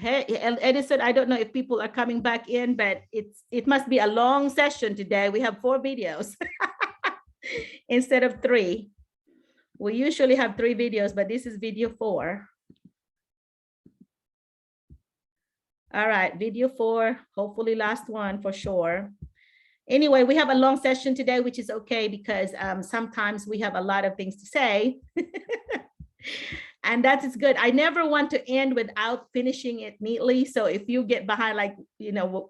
Hey, Edison, I don't know if people are coming back in, but it must be a long session today. We have 4 videos instead of 3. We usually have 3 videos, but this is video 4. All right, video 4, hopefully last one for sure. Anyway, we have a long session today, which is okay because sometimes we have a lot of things to say. And that is good. I never want to end without finishing it neatly. So if you get behind, like,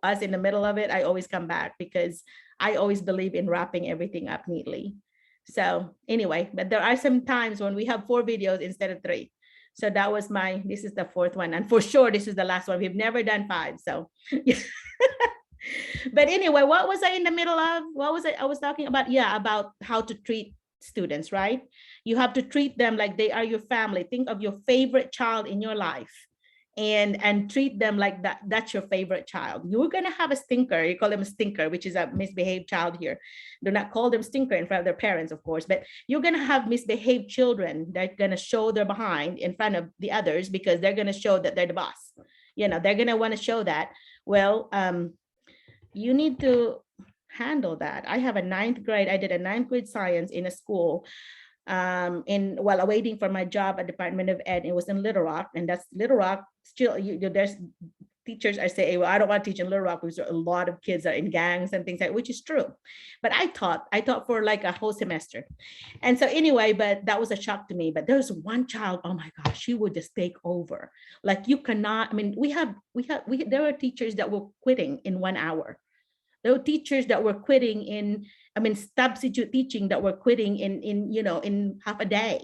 us in the middle of it, I always come back because I always believe in wrapping everything up neatly. So anyway, but there are some times when we have 4 videos instead of 3. So that was this is the 4th one. And for sure, this is the last one. We've never done 5. So, but anyway, what was I in the middle of? What was it I was talking about? Yeah, about how to treat students, right? You have to treat them like they are your family. Think of your favorite child in your life and treat them like that's your favorite child. You're going to have a stinker. You call them a stinker, which is a misbehaved child here. Do not call them stinker in front of their parents, of course, but you're going to have misbehaved children that are going to show their behind in front of the others because they're going to show that they're the boss. They're going to want to show that. Well, you need to handle that. I have a 9th grade. I did a 9th grade science in a school while awaiting for my job at Department of Ed. It was in Little Rock, and that's Little Rock. Still, there's teachers are saying, well, I don't want to teach in Little Rock because a lot of kids are in gangs and things like, which is true. But I taught for like a whole semester. And so anyway, but that was a shock to me. But there's one child, oh my gosh, she would just take over. Like you cannot, I mean, there were teachers that were quitting in 1 hour. There were teachers that were quitting substitute teaching that were quitting in half a day.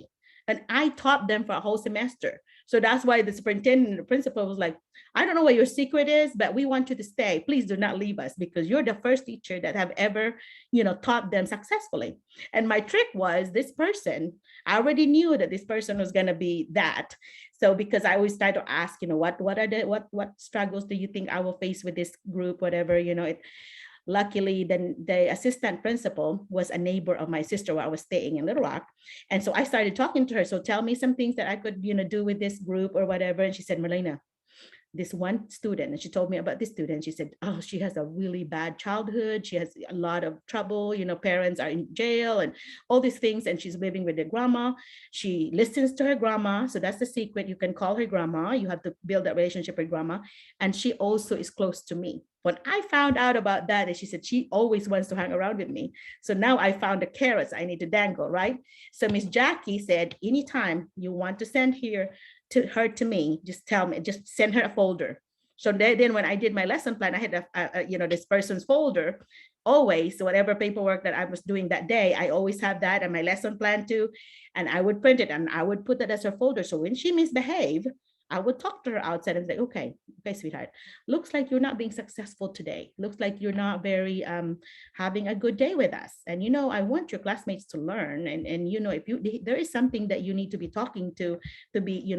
And I taught them for a whole semester. So that's why the superintendent and the principal was like, I don't know what your secret is, but we want you to stay. Please do not leave us because you're the first teacher that have ever, taught them successfully. And my trick was this person, I already knew that this person was going to be that. So because I always try to ask, what struggles do you think I will face with this group, whatever, Luckily, then the assistant principal was a neighbor of my sister where I was staying in Little Rock. And so I started talking to her. So tell me some things that I could, do with this group or whatever. And she said, Merlina, this one student, and she told me about this student. She said, oh, she has a really bad childhood. She has a lot of trouble. Parents are in jail and all these things. And she's living with her grandma. She listens to her grandma. So that's the secret. You can call her grandma. You have to build that relationship with grandma. And she also is close to me. When I found out about that, and she said she always wants to hang around with me. So now I found the carrots I need to dangle, right? So Miss Jackie said, anytime you want to send her to me, just tell me, just send her a folder. So then when I did my lesson plan, I had this person's folder always. So whatever paperwork that I was doing that day, I always have that and my lesson plan too. And I would print it and I would put that as her folder. So when she misbehaved, I would talk to her outside and say, okay, sweetheart, looks like you're not being successful today. Looks like you're not very having a good day with us. And, I want your classmates to learn. And if there is something that you need to be talking to be,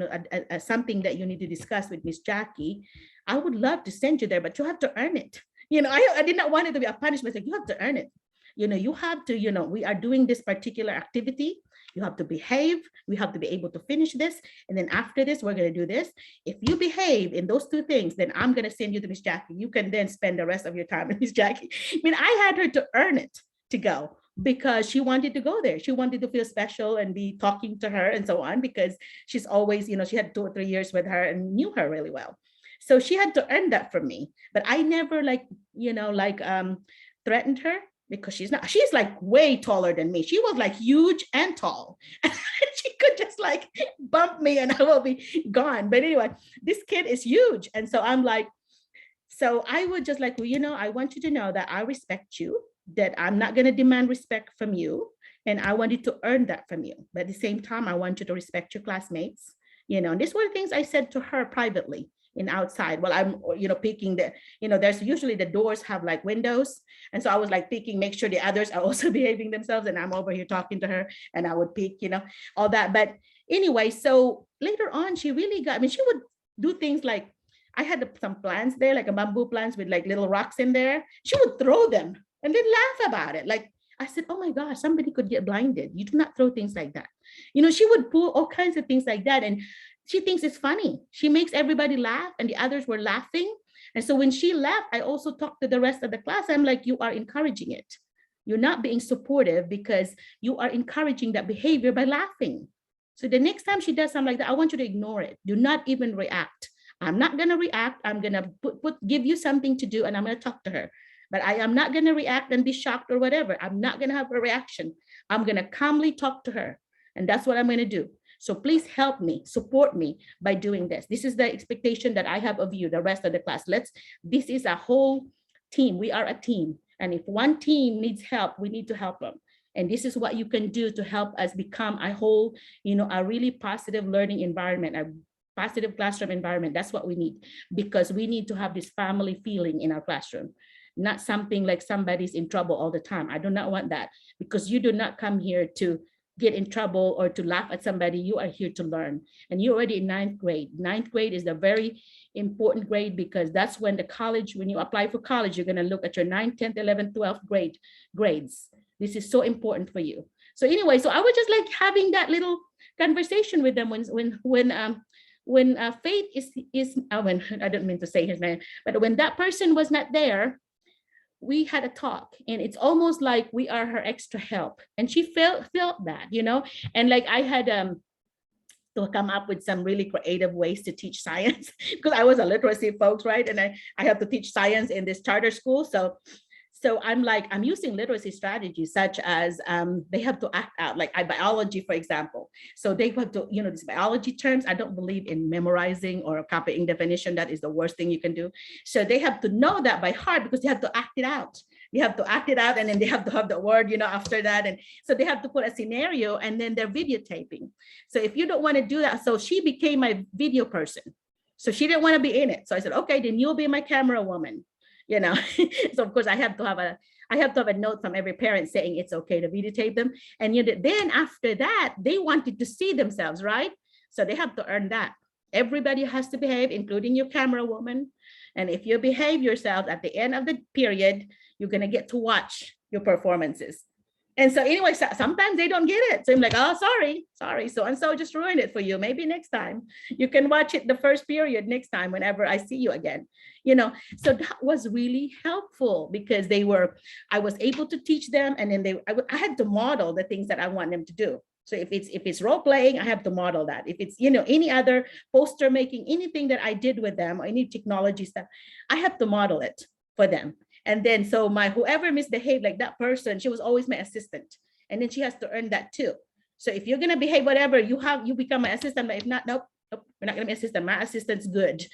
something that you need to discuss with Miss Jackie, I would love to send you there, but you have to earn it. I did not want it to be a punishment. Like, you have to earn it. You have to, we are doing this particular activity. You have to behave. We have to be able to finish this. And then after this, we're going to do this. If you behave in those 2 things, then I'm going to send you to Miss Jackie. You can then spend the rest of your time with Miss Jackie. I mean, I had her to earn it to go because she wanted to go there. She wanted to feel special and be talking to her and so on, because she's always, she had 2 or 3 years with her and knew her really well. So she had to earn that from me. But I never threatened her. Because she's like way taller than me. She was like huge and tall. She could just like bump me and I will be gone. But anyway, this kid is huge. And so I'm like, so I would just like, well, I want you to know that I respect you, that I'm not going to demand respect from you. And I want you to earn that from you. But at the same time, I want you to respect your classmates. And these were the things I said to her privately. In outside, well, I'm, peeking the, there's usually the doors have like windows. And so I was like peeking, make sure the others are also behaving themselves. And I'm over here talking to her and I would peek, all that. But anyway, so later on, she really got, she would do things like, I had some plants there, like a bamboo plants with like little rocks in there. She would throw them and then laugh about it. Like, I said, oh my gosh, somebody could get blinded. You do not throw things like that. You know, she would pull all kinds of things like that. And she thinks it's funny. She makes everybody laugh, and the others were laughing. And so when she left, I also talked to the rest of the class. I'm like, you are encouraging it. You're not being supportive because you are encouraging that behavior by laughing. So the next time she does something like that, I want you to ignore it. Do not even react. I'm not going to react. I'm going to give you something to do, and I'm going to talk to her. But I am not going to react and be shocked or whatever. I'm not going to have a reaction. I'm going to calmly talk to her. And that's what I'm going to do. So please help me, support me by doing this. This is the expectation that I have of you, the rest of the class. This is a whole team. We are a team. And if one team needs help, we need to help them. And this is what you can do to help us become a whole, a really positive learning environment, a positive classroom environment. That's what we need, because we need to have this family feeling in our classroom, not something like somebody's in trouble all the time. I do not want that, because you do not come here to get in trouble or to laugh at somebody. You are here to learn. And you're already in ninth grade. Ninth grade is the very important grade, because that's when when you apply for college, you're going to look at your 9th, 10th, 11th, 12th grades. This is so important for you. So anyway, so I was just like having that little conversation with them when Faith when I don't mean to say his name, but when that person was not there, we had a talk, and it's almost like we are her extra help. And she felt that, and like I had to come up with some really creative ways to teach science because I was a literacy folks, right? And I have to teach science in this charter school. So I'm using literacy strategies such as they have to act out, like biology, for example. So they have to, these biology terms, I don't believe in memorizing or copying definition. That is the worst thing you can do. So they have to know that by heart, because they have to act it out. You have to act it out, and then they have to have the word, after that. And so they have to put a scenario, and then they're videotaping. So if you don't want to do that, so she became my video person. So she didn't want to be in it. So I said, okay, then you'll be my camera woman. So of course I have to have a note from every parent saying it's okay to videotape them. And then after that, they wanted to see themselves, right? So they have to earn that. Everybody has to behave, including your camera woman. And if you behave yourself at the end of the period, you're going to get to watch your performances. And so anyway, sometimes they don't get it. So I'm like, oh, sorry. So just ruined it for you. Maybe next time you can watch it the first period next time, whenever I see you again, So that was really helpful, because I was able to teach them. And then I had to model the things that I want them to do. So if it's role playing, I have to model that. If it's, any other poster making, anything that I did with them, or any technology stuff, I have to model it for them. And then so whoever misbehaved, like that person, she was always my assistant. And then she has to earn that too. So if you're going to behave whatever, you become my assistant. But if not, nope, we're not going to be assistant. My assistant's good.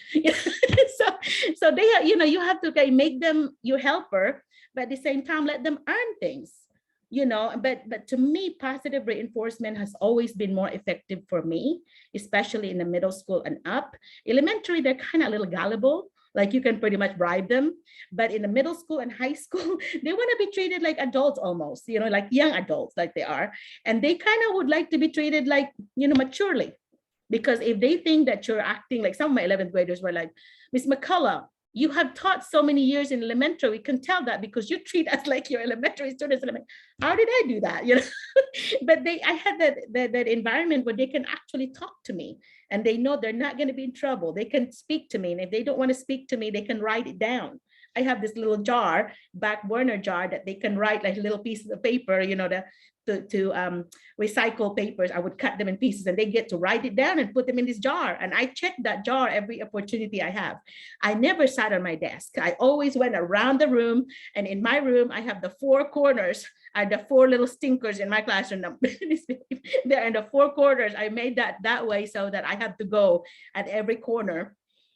So they, you have to make them your helper, but at the same time, let them earn things, but to me, positive reinforcement has always been more effective for me, especially in the middle school and up. Elementary, they're kind of a little gullible. Like you can pretty much bribe them. But in the middle school and high school, they want to be treated like adults almost, like young adults, like they are. And they kind of would like to be treated like, maturely. Because if they think that you're acting like, some of my 11th graders were like, Miss McCullough, you have taught so many years in elementary. We can tell that because you treat us like your elementary students. How did I do that? But I had that environment where they can actually talk to me, and they know they're not going to be in trouble. They can speak to me. And if they don't want to speak to me, they can write it down. I have this little jar, back burner jar, that they can write like little pieces of paper, to recycle papers. I would cut them in pieces, and they get to write it down and put them in this jar. And I check that jar every opportunity I have. I never sat on my desk. I always went around the room, and in my room, I have the 4 corners. I had the 4 little stinkers in my classroom. They're in the 4 corners. I made that way so that I have to go at every corner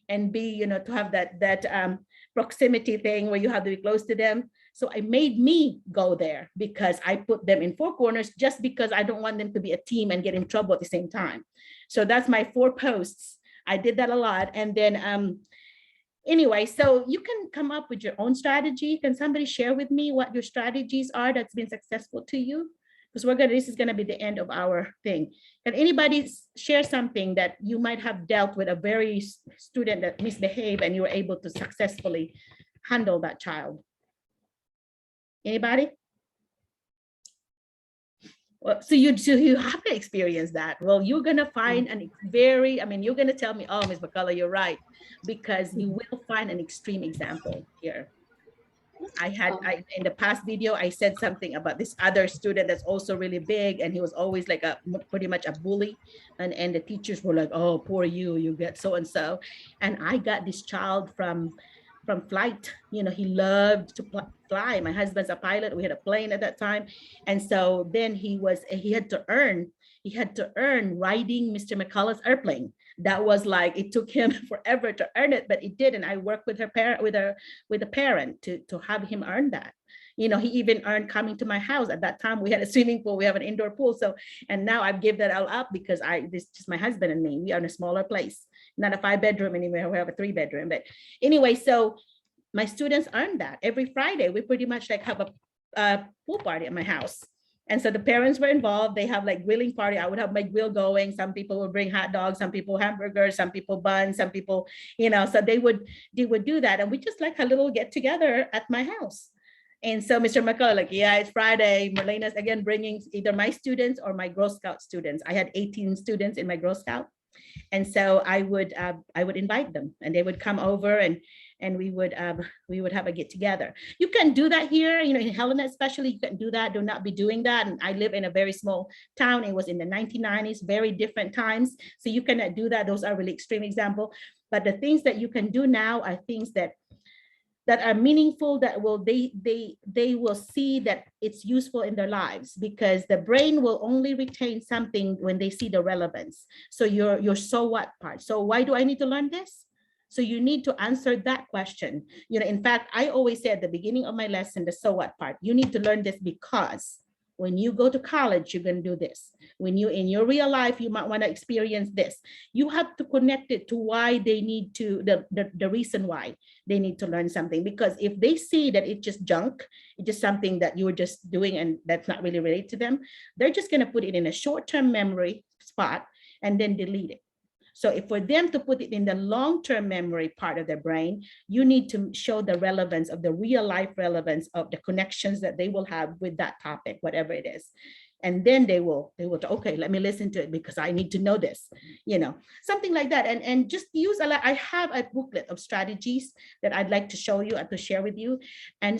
and be, to have that proximity thing where you have to be close to them. So I made me go there, because I put them in 4 corners, just because I don't want them to be a team and get in trouble at the same time. So that's my 4 posts. I did that a lot. And then anyway, so you can come up with your own strategy. Can somebody share with me what your strategies are that's been successful to you? Because this is going to be the end of our thing. Can anybody share something that you might have dealt with a very student that misbehaved, and you were able to successfully handle that child? Anybody? Well, so you have to experience that. Well, you're gonna find an very, I mean, you're gonna tell me, oh, Ms. McCullough, you're right, because you will find an extreme example here. In the past video, I said something about this other student that's also really big, and he was always like pretty much a bully, and the teachers were like, oh, poor you get so and so. And I got this child from flight. He loved to fly. My husband's a pilot. We had a plane at that time. And so then he had to earn riding Mr. McCullough's airplane. That was like, it took him forever to earn it, but it did. And I worked with with a parent to have him earn that. He even earned coming to my house. At that time, we had a swimming pool, we have an indoor pool. So, and now I've given that all up because this is just my husband and me. We are in a smaller place, not a 5-bedroom anymore. We have a 3-bedroom. But anyway, so my students earn that. Every Friday, we pretty much like have a pool party at my house. And so the parents were involved. They have like grilling party. I would have my grill going. Some people would bring hot dogs, some people hamburgers, some people buns, some people, so they would do that. And we just like a little get together at my house. And so Mr. McCullough, like, yeah, it's Friday. Merlina's again bringing either my students or my Girl Scout students. I had 18 students in my Girl Scout. And so I would invite them, and they would come over, and we would have a get together. You can do that here, in Helena especially. You can do that. Do not be doing that. And I live in a very small town. It was in the 1990s, very different times. So you cannot do that. Those are really extreme example. But the things that you can do now are things that are meaningful, that they will see that it's useful in their lives, because the brain will only retain something when they see the relevance. So your so what part. So why do I need to learn this? So you need to answer that question. In fact, I always say at the beginning of my lesson, the so what part, you need to learn this because when you go to college, you're going to do this. When you in your real life, you might want to experience this. You have to connect it to why they need to, the reason why they need to learn something. Because if they see that it's just junk, it's just something that you're just doing and that's not really related to them, they're just going to put it in a short-term memory spot and then delete it. So if for them to put it in the long-term memory part of their brain, you need to show the relevance of the real life relevance of the connections that they will have with that topic, whatever it is. And then they will, okay, let me listen to it because I need to know this, something like that. And just use I have a booklet of strategies that I'd like to show you and to share with you, and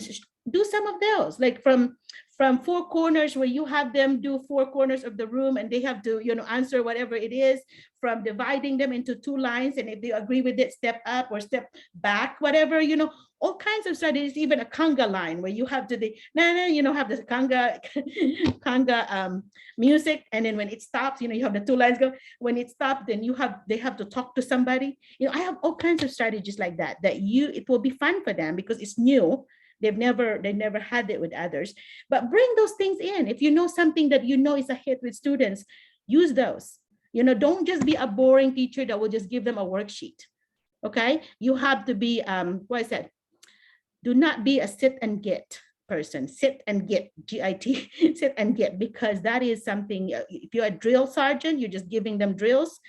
do some of those, like from 4 corners, where you have them do 4 corners of the room and they have to, answer whatever it is, from dividing them into 2 lines. And if they agree with it, step up or step back, whatever, all kinds of strategies, even a conga line where you have to, have the conga music. And then when it stops, you have the 2 lines go. When it stops, then they have to talk to somebody. I have all kinds of strategies like that, it will be fun for them because it's new. They never had it with others, but bring those things in. If you know something that is a hit with students, use those. Don't just be a boring teacher that will just give them a worksheet. Okay, you have to be what I said. Do not be a sit and get person. Sit and get, GIT, sit and get, because that is something. If you're a drill sergeant, you're just giving them drills.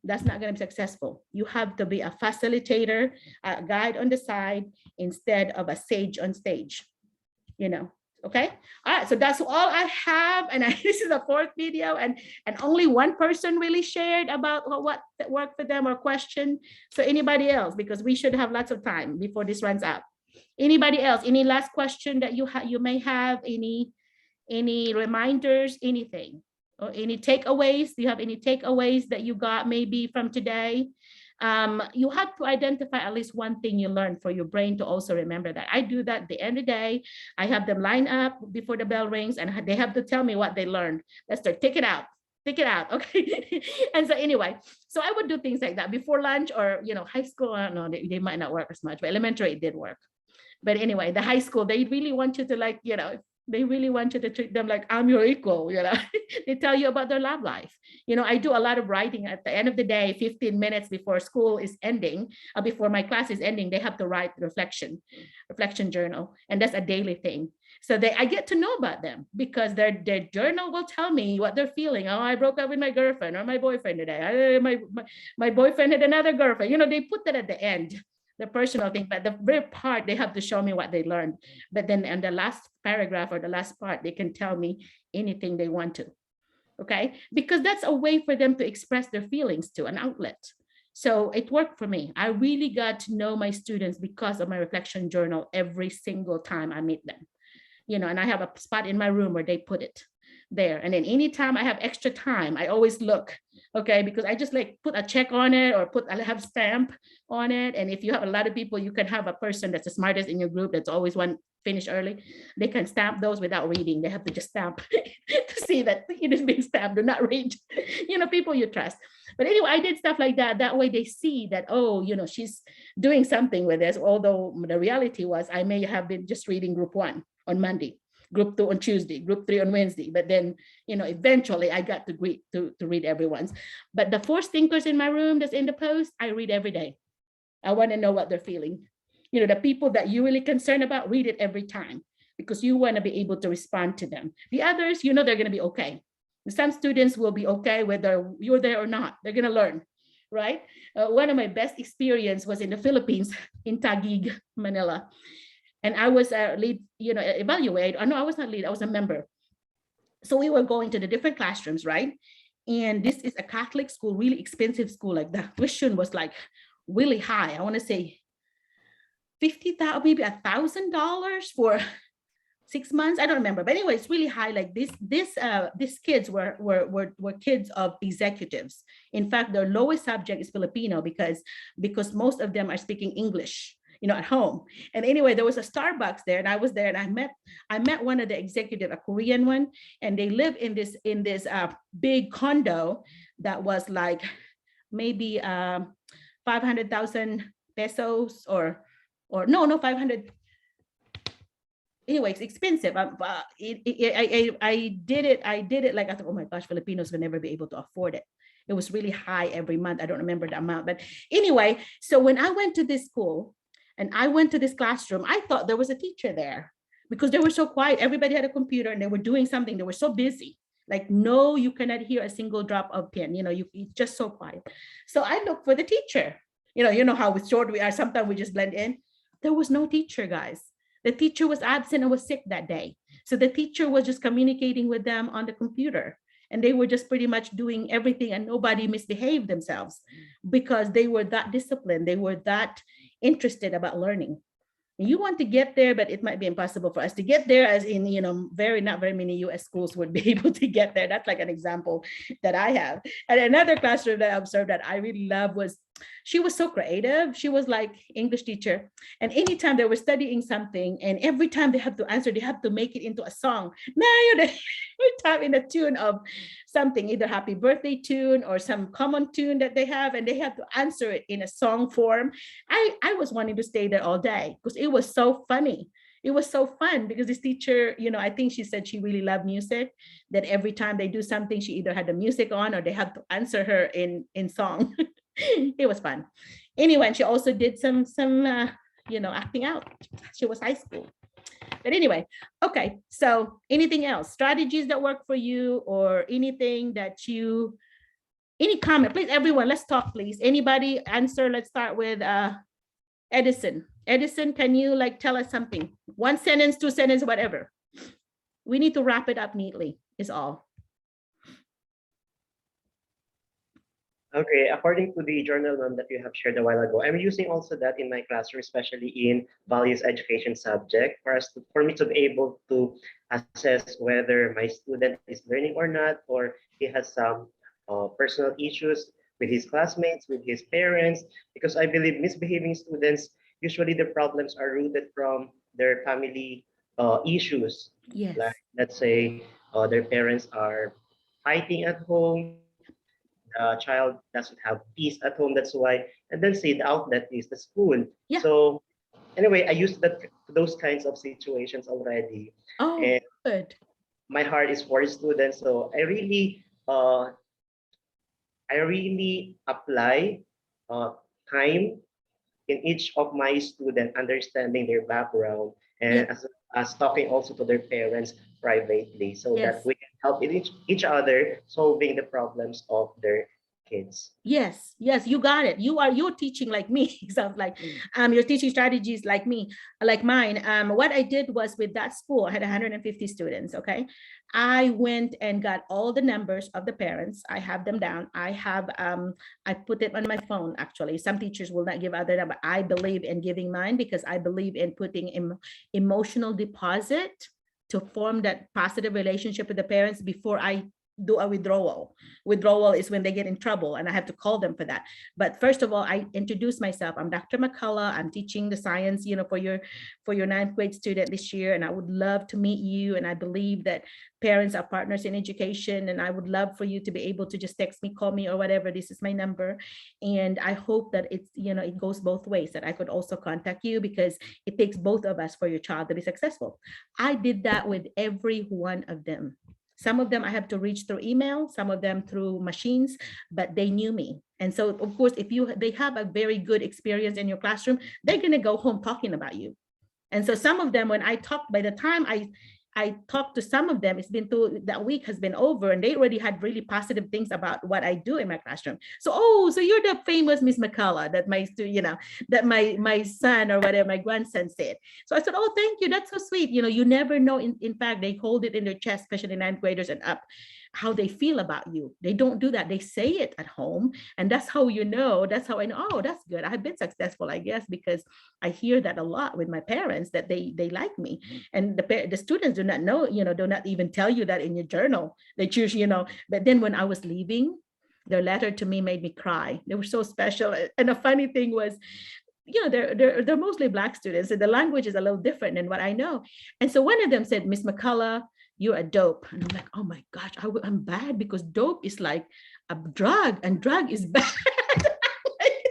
That's not going to be successful. You have to be a facilitator, a guide on the side, instead of a sage on stage, okay? All right, so that's all I have. And this is the 4th video, and only one person really shared about what worked for them or question. So anybody else, because we should have lots of time before this runs out. Anybody else, any last question that you may have, any reminders, anything? Or any takeaways? Do you have any takeaways that you got maybe from today? You have to identify at least one thing you learned for your brain to also remember that. I do that at the end of the day. I have them line up before the bell rings and they have to tell me what they learned. Let's start, take it out, okay? And so anyway, so I would do things like that before lunch, or high school, I don't know, they might not work as much, but elementary it did work. But anyway, the high school, they really want you to they really want you to treat them like I'm your equal, They tell you about their love life. I do a lot of writing at the end of the day, 15 minutes before school is ending, before my class is ending, they have to write reflection journal. And that's a daily thing. So I get to know about them because their journal will tell me what they're feeling. Oh, I broke up with my girlfriend or my boyfriend today. My boyfriend had another girlfriend. They put that at the end the personal thing, but the very part they have to show me what they learned. But then in the last paragraph or the last part, they can tell me anything they want to. Okay, because that's a way for them to express their feelings, to an outlet. So it worked for me. I really got to know my students because of my reflection journal every single time I meet them. And I have a spot in my room where they put it there. And then anytime I have extra time, I always look, okay, because I just like put a check on it or I have stamp on it. And if you have a lot of people, you can have a person that's the smartest in your group that's always one finish early. They can stamp those without reading. They have to just stamp to see that it is being stamped. Do not read, people you trust. But anyway, I did stuff like that. That way they see that, oh, she's doing something with this. Although the reality was I may have been just reading group 1 on Monday, group 2 on Tuesday, group 3 on Wednesday. But then, eventually I got to read everyone's. But the 4 thinkers in my room that's in the post, I read every day. I want to know what they're feeling. The people that you're really concerned about, read it every time because you want to be able to respond to them. The others, they're going to be okay. Some students will be okay whether you're there or not. They're going to learn, right? One of my best experience was in the Philippines, in Taguig, Manila. And I was a lead, evaluate. Oh, no, I was not lead. I was a member. So we were going to the different classrooms, right? And this is a Catholic school, really expensive school. Like the tuition was like really high. I want to say $50,000, maybe $1,000 for 6 months. I don't remember, but anyway, it's really high. Like these kids were kids of executives. In fact, their lowest subject is Filipino because most of them are speaking English, at home. And anyway, there was a Starbucks there, and I was there, and I met one of the executive, a Korean one, and they live in this big condo that was like maybe 500,000 pesos or no 500. Anyway, it's expensive. I did it like I thought, oh my gosh, Filipinos will never be able to afford it. It was really high every month. I don't remember the amount, but anyway, so when I went to this school and I went to this classroom, I thought there was a teacher there because they were so quiet. Everybody had a computer and they were doing something. They were so busy. Like, no, you cannot hear a single drop of pen. It's just so quiet. So I looked for the teacher. You know how short we are. Sometimes we just blend in. There was no teacher, guys. The teacher was absent and was sick that day. So the teacher was just communicating with them on the computer. And they were just pretty much doing everything, and nobody misbehaved themselves because they were that disciplined. They were that interested about learning. You want to get there, but it might be impossible for us to get there, as in, not very many US schools would be able to get there. That's like an example that I have. And another classroom that I observed that I really love was, she was so creative. She was like English teacher. And anytime they were studying something, and every time they have to answer, they have to make it into a song. Now every time in a tune of something, either happy birthday tune or some common tune that they have, and they have to answer it in a song form. I was wanting to stay there all day because it was so funny. It was so fun because this teacher, I think she said she really loved music, that every time they do something, she either had the music on or they had to answer her in song. It was fun. Anyway, and she also did some acting out. She was high school. But anyway, okay. So anything else? Strategies that work for you, or anything that any comment? Please, everyone, let's talk, please. Anybody answer? Let's start with Edison. Edison, can you tell us something? 1 sentence, 2 sentences, whatever. We need to wrap it up neatly, is all. Okay, according to the journal that you have shared a while ago, I'm using also that in my classroom, especially in values education subject, for me to be able to assess whether my student is learning or not, or he has some personal issues with his classmates, with his parents, because I believe misbehaving students, usually the problems are rooted from their family issues. Yes. Like, let's say their parents are fighting at home, the child doesn't have peace at home, that's why, and then say the outlet is the school. Yeah. So anyway, I used those kinds of situations already. Oh, And good. my heart is for students, so I really apply time in each of my student, understanding their background, and as talking also to their parents privately, so that Yes. we can help each other solving the problems of their kids. Yes, yes, you got it. You're teaching like me. Sounds like you're teaching strategies like me, like mine. What I did was with that school, I had 150 students. Okay. I went and got all the numbers of the parents. I have them down. I put it on my phone actually. Some teachers will not give other number. I believe in giving mine because I believe in putting emotional deposit to form that positive relationship with the parents before I do a withdrawal. Withdrawal is when they get in trouble and I have to call them for that. But first of all, I introduce myself. I'm Dr. McCullough. I'm teaching the science, for your ninth grade student this year. And I would love to meet you. And I believe that parents are partners in education. And I would love for you to be able to just text me, call me, or whatever. This is my number. And I hope that it's, it goes both ways, that I could also contact you because it takes both of us for your child to be successful. I did that with every one of them. Some of them I have to reach through email, some of them through machines, but they knew me. And so, of course, if they have a very good experience in your classroom, they're going to go home talking about you. And so some of them, when I talked, by the time I talked to some of them, it's been that week has been over and they already had really positive things about what I do in my classroom. So, so you're the famous Miss McCullough that that my son or whatever, my grandson said. So I said, oh, thank you. That's so sweet. You never know. In fact, they hold it in their chest, especially ninth graders and up, how they feel about you. They don't do that. They say it at home. And that's how that's how I know, oh, that's good. I've been successful, I guess, because I hear that a lot with my parents that they like me. And the students do not know, do not even tell you that in your journal. They choose, but then when I was leaving, their letter to me made me cry. They were so special. And the funny thing was, they're mostly Black students, and the language is a little different than what I know. And so one of them said, Miss McCullough, you're a dope. And I'm like, oh my gosh, I'm bad because dope is like a drug and drug is bad.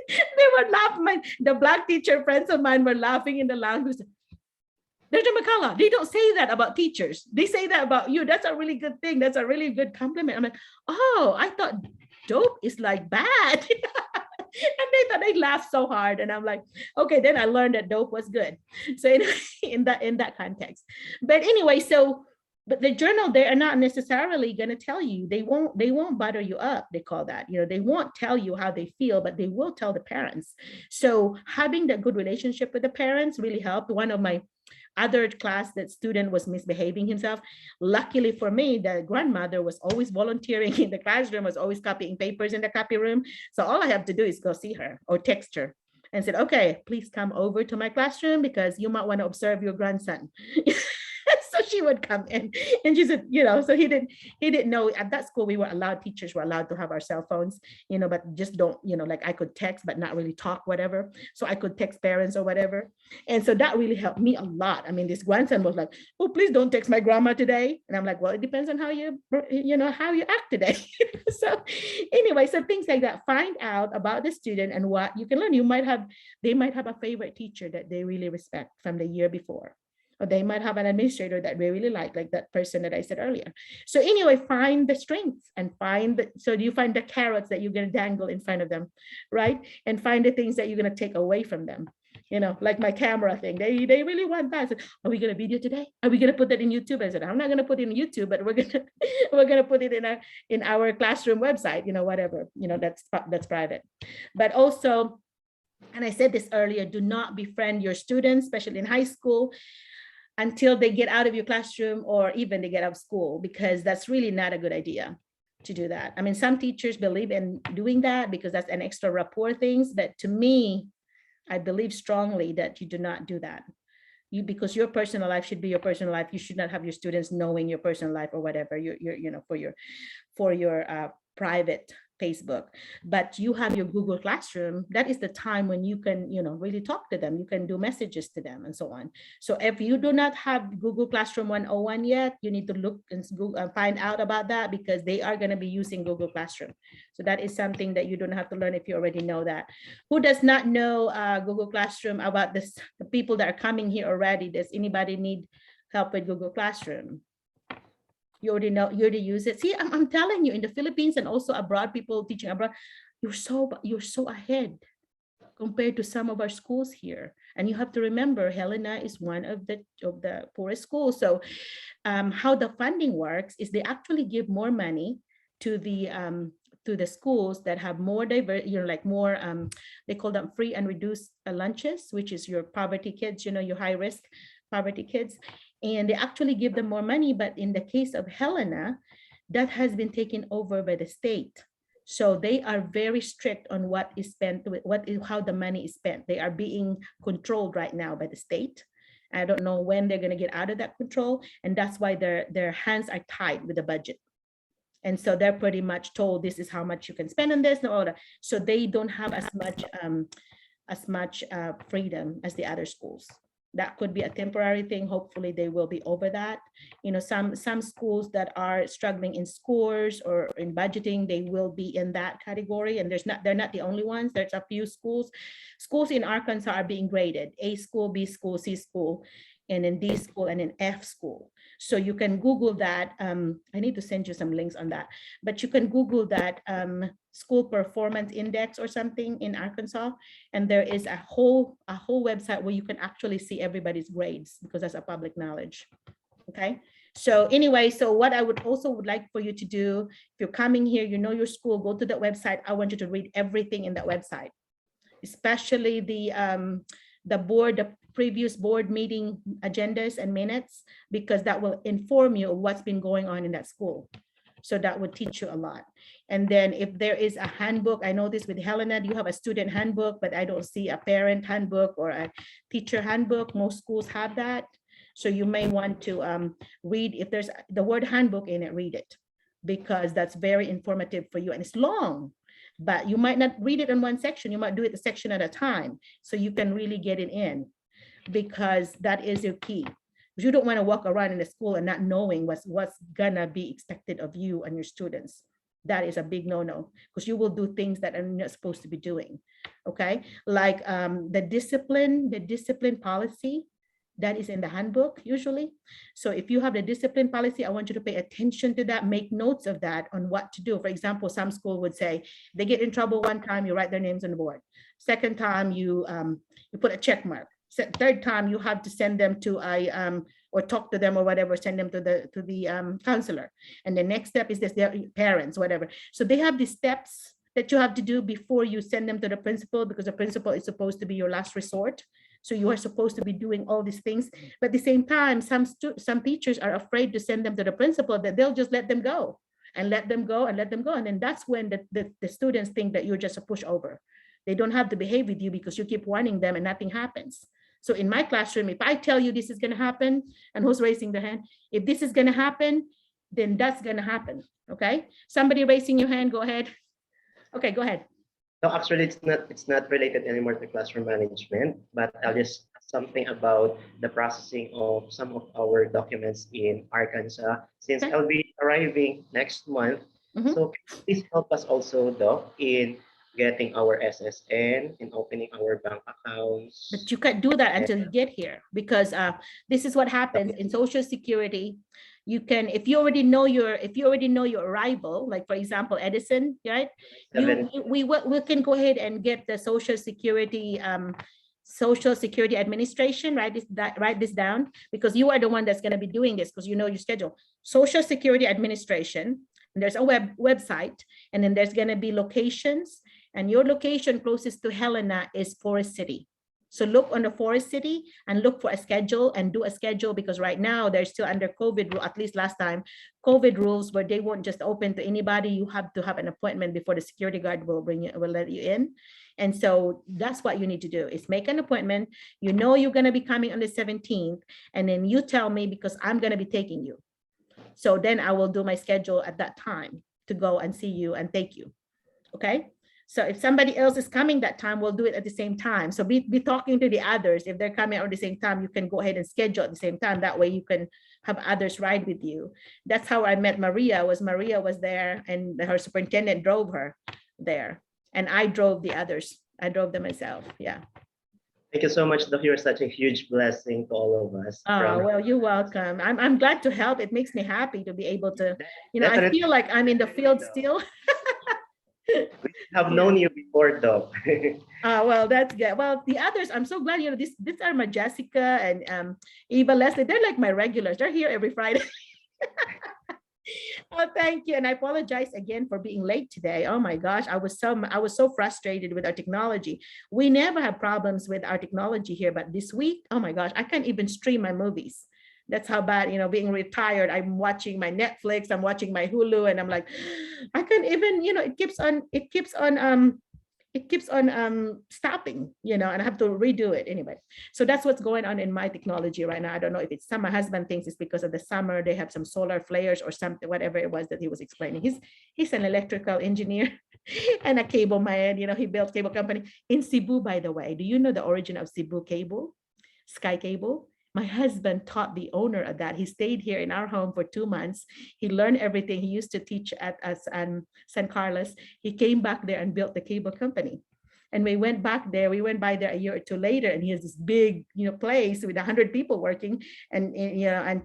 They were laughing. The Black teacher friends of mine were laughing in the lounge. Dr. McCullough, they don't say that about teachers. They say that about you. That's a really good thing. That's a really good compliment. I'm like, oh, I thought dope is like bad. And they laughed so hard. And I'm like, okay, then I learned that dope was good. So in that context. But anyway, but the journal, they are not necessarily going to tell you. They won't butter you up. They call that, they won't tell you how they feel, but they will tell the parents. So having that good relationship with the parents really helped. One of my other class, that student was misbehaving himself. Luckily for me, the grandmother was always volunteering in the classroom, was always copying papers in the copy room. So all I have to do is go see her or text her and said, okay, please come over to my classroom because you might want to observe your grandson. So she would come in and she said, so he didn't know at that school teachers were allowed to have our cell phones, but just don't, like I could text, but not really talk, whatever. So I could text parents or whatever. And so that really helped me a lot. I mean, this grandson was like, oh, please don't text my grandma today. And I'm like, well, it depends on how you act today. So anyway, so things like that, find out about the student and what you can learn. They might have a favorite teacher that they really respect from the year before. Or they might have an administrator that they really like that person that I said earlier. So anyway, find the strengths and so you find the carrots that you're going to dangle in front of them, right? And find the things that you're going to take away from them. Like my camera thing, they really want that. So, are we going to video today? Are we going to put that in YouTube? I said, I'm not going to put it in YouTube, but we're going to put it in our classroom website, whatever, that's private. But also, and I said this earlier, do not befriend your students, especially in high school, until they get out of your classroom or even they get out of school, because that's really not a good idea to do that. I mean, some teachers believe in doing that because that's an extra rapport things, but to me, I believe strongly that you do not do that. Because your personal life should be your personal life. You should not have your students knowing your personal life or whatever, for your private Facebook. But you have your Google Classroom. That is the time when you can, really talk to them. You can do messages to them and so on. So if you do not have Google Classroom 101 yet, you need to look and find out about that, because they are going to be using Google Classroom. So that is something that you don't have to learn if you already know that. Who does not know Google Classroom about this? The people that are coming here already, does anybody need help with Google Classroom? You already know, you already use it. See, I'm telling you, in the Philippines and also abroad, people teaching abroad, you're so ahead compared to some of our schools here. And you have to remember, Helena is one of the poorest schools. So how the funding works is they actually give more money to the to the schools that have more diverse, like more, they call them free and reduced lunches, which is your poverty kids, your high risk poverty kids. And they actually give them more money. But in the case of Helena, that has been taken over by the state. So they are very strict on what is spent, how the money is spent. They are being controlled right now by the state. I don't know when they're going to get out of that control. And that's why their hands are tied with the budget. And so they're pretty much told, this is how much you can spend on this, no order. So they don't have as much freedom as the other schools. That could be a temporary thing. Hopefully they will be over that. Some schools that are struggling in scores or in budgeting, they will be in that category. And they're not the only ones. There's a few schools. Schools in Arkansas are being graded: A school, B school, C school, and then D school, and then F school. So you can Google that. I need to send you some links on that, but you can Google that school performance index or something in Arkansas. And there is a whole website where you can actually see everybody's grades, because that's a public knowledge. Okay. So anyway, so what I would like for you to do, if you're coming here, your school, go to that website. I want you to read everything in that website, especially the previous board meeting agendas and minutes, because that will inform you of what's been going on in that school. So that would teach you a lot. And then if there is a handbook, I know this with Helena, you have a student handbook, but I don't see a parent handbook or a teacher handbook. Most schools have that. So you may want to read, if there's the word handbook in it, read it, because that's very informative for you. And it's long, but you might not read it in one section. You might do it a section at a time, so you can really get it in, because that is your key. You don't want to walk around in the school and not knowing what's gonna be expected of you and your students. That is a big no-no, because you will do things that are not supposed to be doing. Okay, like the discipline policy, that is in the handbook usually. So if you have the discipline policy, I want you to pay attention to that, make notes of that on what to do. For example, some school would say they get in trouble one time, you write their names on the board. Second time, you put a check mark. Third time, you have to send them to or talk to them or whatever, send them to the counselor. And the next step is this, their parents, whatever. So they have these steps that you have to do before you send them to the principal, because the principal is supposed to be your last resort. So you are supposed to be doing all these things. But at the same time, some teachers are afraid to send them to the principal, that they'll just let them go and let them go and let them go. And then that's when the students think that you're just a pushover. They don't have to behave with you because you keep warning them and nothing happens. So in my classroom, if I tell you this is going to happen, and who's raising their hand? If this is going to happen, then that's going to happen. Okay. Somebody raising your hand, go ahead. Okay, go ahead. No, actually, it's not related anymore to classroom management, but I'll just something about the processing of some of our documents in Arkansas, since Okay. I'll be arriving next month. Mhm. So please help us also, Doc, in getting our SSN, in opening our bank accounts. But you can't do that until you get here, because this is what happens in Social Security. You can, if you already know your arrival, like for example, Edison, right? We can go ahead and get the Social Security Administration, write this down, because you are the one that's going to be doing this, because you know your schedule. Social Security Administration, and there's a website, and then there's going to be locations, and your location closest to Helena is Forest City. So look on the Forest City and look for a schedule and do a schedule, because right now they're still under COVID rule, at least last time, COVID rules, where they won't just open to anybody. You have to have an appointment before the security guard will let you in. And so that's what you need to do, is make an appointment. You know you're going to be coming on the 17th, and then you tell me, because I'm going to be taking you. So then I will do my schedule at that time to go and see you and take you. Okay. So if somebody else is coming that time, we'll do it at the same time. So be talking to the others. If they're coming at the same time, you can go ahead and schedule at the same time. That way you can have others ride with you. That's how I met Maria was there, and her superintendent drove her there. And I drove the others. I drove them myself. Yeah. Thank you so much, Doc. You're such a huge blessing to all of us. Oh, well, you're welcome. I'm glad to help. It makes me happy to be able to, I feel like I'm in the field still. We have known you before, though. Well, that's good. Well, the others, I'm so glad, these are my Jessica and Eva Leslie. They're like my regulars. They're here every Friday. Oh, thank you. And I apologize again for being late today. Oh my gosh, I was so frustrated with our technology. We never have problems with our technology here, but this week, oh my gosh, I can't even stream my movies. That's how bad, being retired, I'm watching my Netflix, I'm watching my Hulu, and I'm like, I can't even, it keeps on stopping, and I have to redo it anyway. So that's what's going on in my technology right now. I don't know if it's some, my husband thinks it's because of the summer, they have some solar flares or something, whatever it was that he was explaining. He's an electrical engineer and a cable man, he built cable company in Cebu, by the way. Do you know the origin of Cebu cable? Sky Cable. My husband taught the owner of that. He stayed here in our home for 2 months. He learned everything. He used to teach at us San Carlos. He came back there and built the cable company. And we went back there. We went by there a year or two later, and he has this big, place with 100 people working, and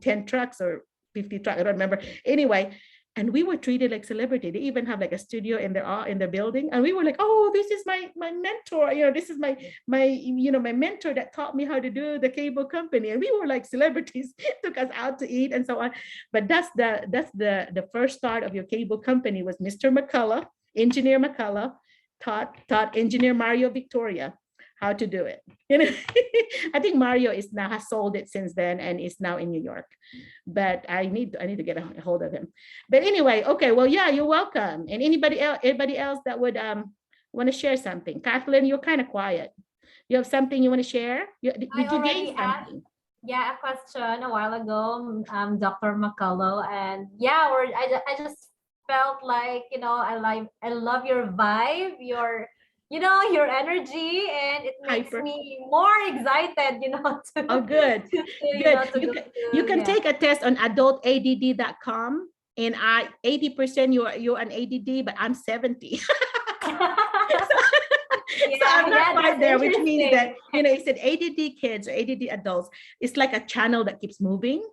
10 trucks or 50 trucks. I don't remember. Anyway, and we were treated like celebrity. They even have like a studio in their building, and we were like, oh, this is my mentor. This is my mentor that taught me how to do the cable company, and we were like celebrities. Took us out to eat and so on. But that's the first start of your cable company was Mr. McCullough, engineer McCullough, taught engineer Mario Victoria how to do it. I think Mario has sold it since then and is now in New York. But I need to get a hold of him. But anyway, okay, well, yeah, you're welcome. And anybody else that would want to share something? Kathleen, you're kind of quiet. You have something you want to share? Did you gain something? A question a while ago, Dr. McCullough, and yeah, I just felt like, I love your vibe, your energy, and it makes me more excited, Oh, good. Good. You can take a test on adultadd.com, and 80% you're an ADD, but I'm 70. So I'm not quite there, which means that, it said ADD kids or ADD adults, it's like a channel that keeps moving.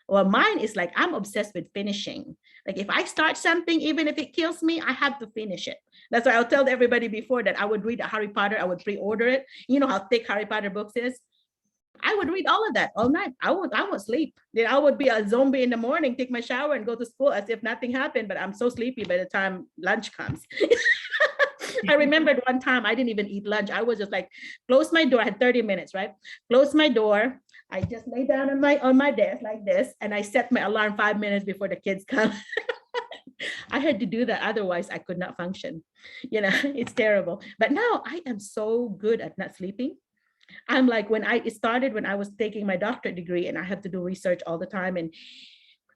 Well, mine is like, I'm obsessed with finishing. Like if I start something, even if it kills me, I have to finish it. That's why I'll tell everybody before that I would read Harry Potter. I would pre-order it. You know how thick Harry Potter books is? I would read all of that all night. I won't sleep. Then I would be a zombie in the morning, take my shower and go to school as if nothing happened. But I'm so sleepy by the time lunch comes. I remembered one time I didn't even eat lunch. I was just like, close my door. I had 30 minutes, right? Close my door. I just lay down on my desk like this, and I set my alarm 5 minutes before the kids come. I had to do that. Otherwise, I could not function. It's terrible. But now I am so good at not sleeping. I'm like, it started when I was taking my doctorate degree, and I have to do research all the time, and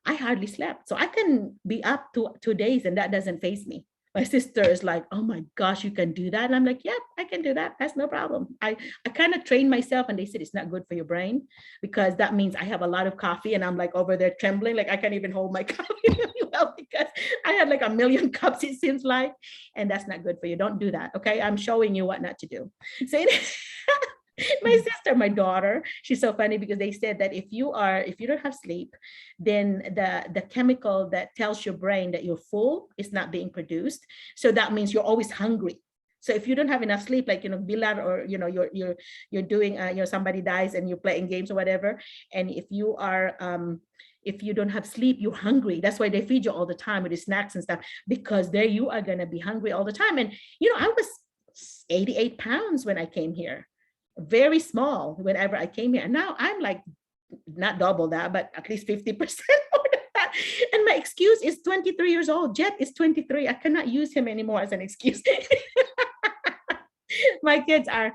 I hardly slept. So I can be up to 2 days, and that doesn't faze me. My sister is like, oh my gosh, you can do that. And I'm like, yep, I can do that. That's no problem. I kind of trained myself, and they said it's not good for your brain because that means I have a lot of coffee, and I'm like over there trembling. Like I can't even hold my coffee really well because I had like a million cups, it seems like, and that's not good for you. Don't do that. Okay. I'm showing you what not to do. So my sister, my daughter, she's so funny because they said that if you don't have sleep, then the chemical that tells your brain that you're full is not being produced. So that means you're always hungry. So if you don't have enough sleep, like, Bilal, or, you're doing, somebody dies and you're playing games or whatever. And if you don't have sleep, you're hungry. That's why they feed you all the time with the snacks and stuff, because there you are going to be hungry all the time. And, I was 88 pounds when I came here. Very small whenever I came here. And now I'm like not double that, but at least 50% more than that. And my excuse is 23 years old. Jet is 23. I cannot use him anymore as an excuse. My kids are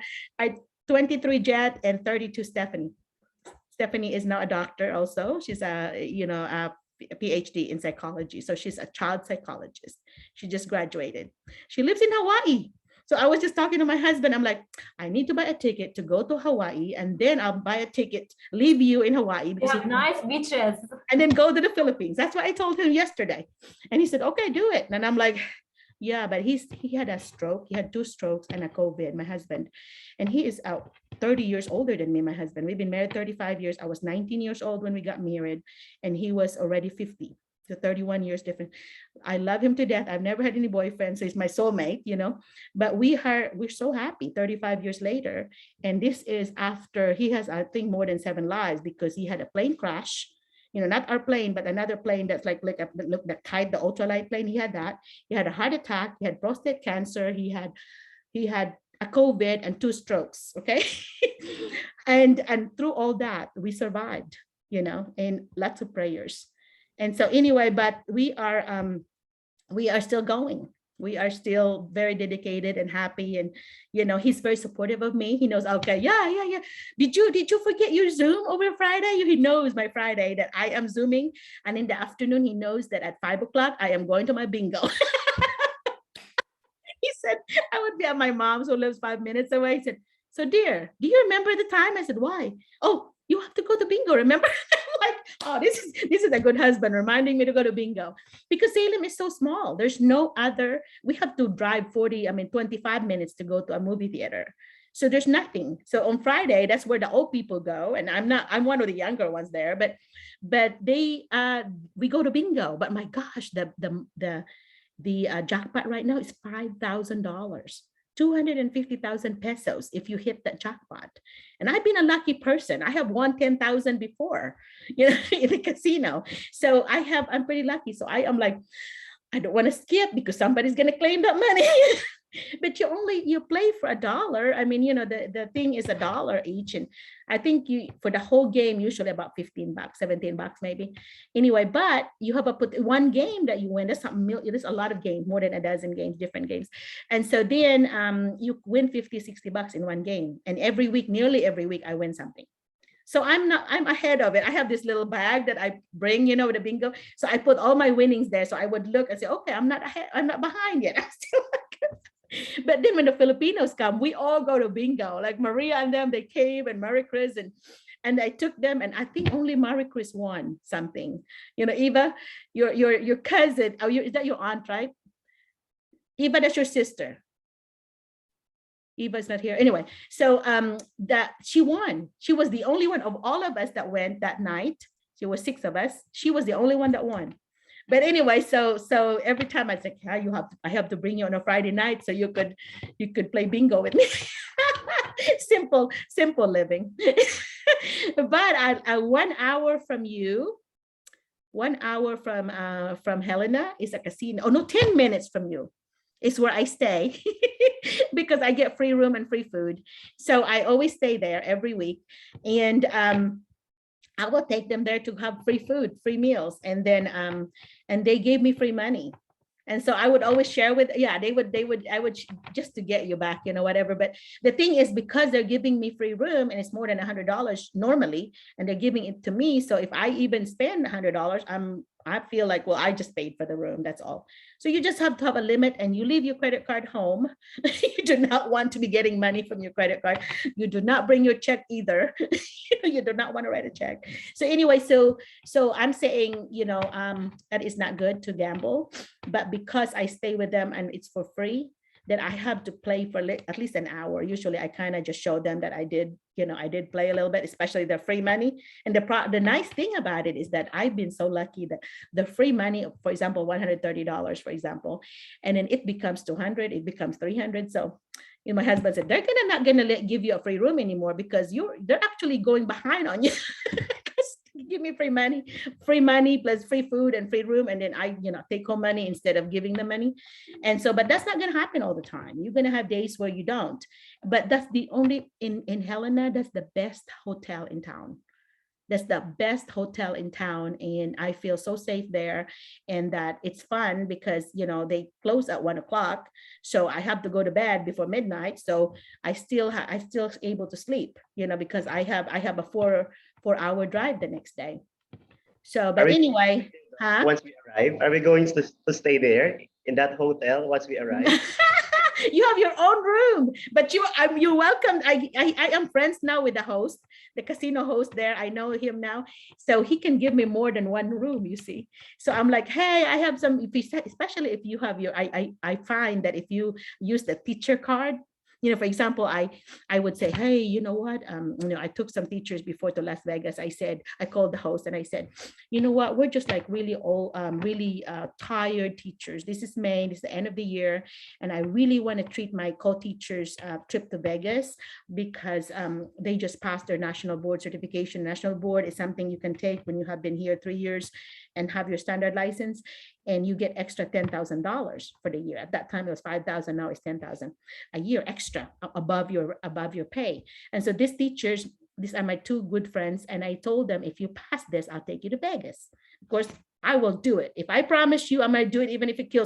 23 Jet and 32 Stephanie. Stephanie is now a doctor also. She's a PhD in psychology. So she's a child psychologist. She just graduated. She lives in Hawaii. So I was just talking to my husband. I'm like, I need to buy a ticket to go to Hawaii, and then I'll buy a ticket, leave you in Hawaii. You have nice beaches. And then go to the Philippines. That's what I told him yesterday. And he said, okay, do it. And I'm like, yeah, but he had a stroke. He had 2 strokes and a COVID, my husband. And he is 30 years older than me, my husband. We've been married 35 years. I was 19 years old when we got married, and he was already 50. The 31 years difference. I love him to death. I've never had any boyfriend, so he's my soulmate, but we're so happy 35 years later. And this is after he has, I think, more than 7 lives, because he had a plane crash, not our plane, but another plane that's like look the kite, the ultralight plane. He had that. He had a heart attack. He had prostate cancer. He had a COVID and 2 strokes. Okay, and through all that, we survived. And lots of prayers. And so anyway, but we are still going. We are still very dedicated and happy, and he's very supportive of me. He knows, okay, yeah. Did you forget your Zoom over Friday? He knows my Friday that I am Zooming, and in the afternoon he knows that at 5 o'clock I am going to my bingo. He said I would be at my mom's, who lives 5 minutes away. He said, so dear, do you remember the time? I said, why? Oh, you have to go to bingo, remember? I'm like, oh, this is a good husband reminding me to go to bingo, because Salem is so small. There's no other, we have to drive 25 minutes to go to a movie theater. So there's nothing. So on Friday, that's where the old people go. And I'm one of the younger ones there, but we go to bingo. But my gosh, the jackpot right now is $5,000. 250,000 pesos if you hit that jackpot. And I've been a lucky person. I have won 10,000 before, in the casino. So I'm pretty lucky. So I am like, I don't want to skip because somebody's going to claim that money. But you play for $1. I mean, the thing is $1 each. And I think for the whole game, usually about $15, $17 maybe. Anyway, but you have one game that you win. There's a lot of games, more than a dozen games, different games. And so then you win $50, $60 in one game. And nearly every week, I win something. So I'm ahead of it. I have this little bag that I bring, with the bingo. So I put all my winnings there. So I would look and say, okay, I'm not ahead. I'm not behind yet. I'm still But then when the Filipinos come, we all go to bingo. Like Maria and them, they came, and Marie Chris, and I took them, and I think only Marie Chris won something. Eva, your cousin, is that your aunt, right? Eva, that's your sister. Eva's not here. Anyway, so that she won. She was the only one of all of us that went that night. There were 6 of us. She was the only one that won. But anyway, so every time I said, I have to bring you on a Friday night so you could play bingo with me. simple living. But 1 hour from you, 1 hour from Helena is a casino. Oh no, 10 minutes from you is where I stay because I get free room and free food. So I always stay there every week, and I will take them there to have free food, free meals. And then, and they gave me free money. And so I would always share I would just to get you back, whatever. But the thing is, because they're giving me free room and it's more than $100 normally, and they're giving it to me. So if I even spend $100, I feel like, well, I just paid for the room. That's all. So you just have to have a limit, and you leave your credit card home. You do not want to be getting money from your credit card. You do not bring your check either. You do not want to write a check. So anyway, so I'm saying, that is not good to gamble, but because I stay with them and it's for free, then I have to play for at least an hour. Usually I kind of just show them that I did play a little bit, especially the free money. And the nice thing about it is that I've been so lucky that the free money, for example, $130, for example, and then it becomes $200, it becomes $300. So my husband said, they're not gonna give you a free room anymore because they're actually going behind on you. Give me free money plus free food and free room, and then I take home money instead of giving them money. And so, but that's not going to happen all the time. You're going to have days where you don't. But that's the only in Helena, that's the best hotel in town. That's the best hotel in town, and I feel so safe there, and that it's fun because they close at 1 o'clock, so I have to go to bed before midnight. So I still able to sleep, because I have a 4-hour drive the next day. So, but anyway, once we arrive, are we going to stay there in that hotel once we arrive? You have your own room, but you're welcome. I am friends now with the host, the casino host there. I know him now, so he can give me more than one room. You see, so I'm like, hey, I have some. Especially if you have I find that if you use the teacher card, For example, I would say, hey, you know what? I took some teachers before to Las Vegas. I called the host and I said, you know what? We're just like really old, really tired teachers. This is May, this is the end of the year. And I really want to treat my co-teachers trip to Vegas because they just passed their national board certification. National board is something you can take when you have been here 3 years and have your standard license, and you get extra $10,000 for the year. At that time, it was 5,000. Now it's 10,000 a year extra above your pay. And so these are my two good friends, and I told them, if you pass this, I'll take you to Vegas. Of course, I will do it. If I promise you, I'm going to do it, even if it kills